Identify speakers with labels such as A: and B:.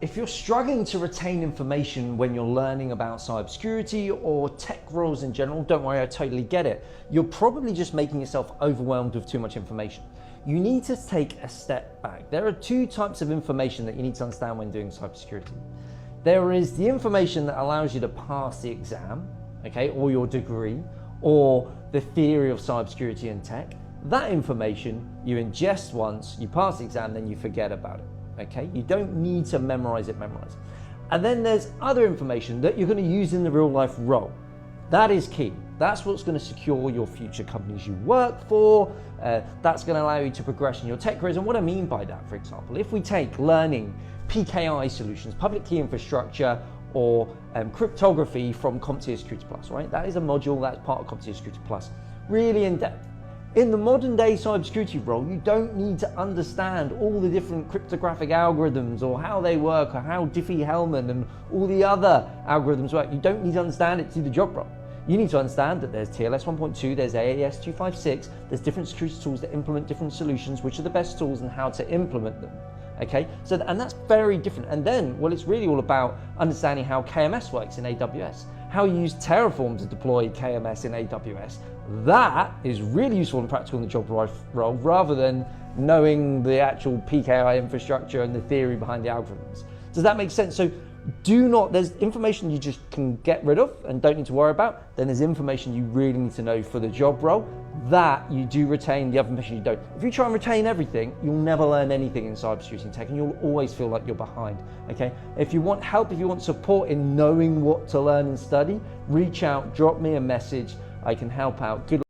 A: If you're struggling to retain information when you're learning about cybersecurity or tech roles in general, don't worry, I totally get it. You're probably just making yourself overwhelmed with too much information. You need to take a step back. There are two types of information that you need to understand when doing cybersecurity. There is the information that allows you to pass the exam, okay, or your degree, or the theory of cybersecurity and tech. That information you ingest once, you pass the exam, then you forget about it. Okay, you don't need to memorize it. And then there's other information that you're going to use in the real life role. That is key. That's what's going to secure your future companies you work for. That's going to allow you to progress in your tech careers. And what I mean by that, for example, if we take learning PKI solutions, public key infrastructure, or cryptography from CompTIA Security Plus, right? That is a module that's part of CompTIA Security Plus, really in depth. In the modern day cybersecurity role, you don't need to understand all the different cryptographic algorithms or how they work or how Diffie-Hellman and all the other algorithms work. You don't need to understand it to do the job role. You need to understand that there's TLS 1.2, there's AES 256, there's different security tools that implement different solutions, which are the best tools and how to implement them. Okay, so and that's very different. And then, well, it's really all about understanding how KMS works in AWS, how you use Terraform to deploy KMS in AWS. That is really useful and practical in the job role, rather than knowing the actual PKI infrastructure and the theory behind the algorithms. Does that make sense? So there's information you just can get rid of and don't need to worry about. Then there's information you really need to know for the job role that you do retain, the other information you don't. If you try and retain everything, you'll never learn anything in cybersecurity and tech, and you'll always feel like you're behind, okay? If you want help, if you want support in knowing what to learn and study, reach out, drop me a message. I can help out. Good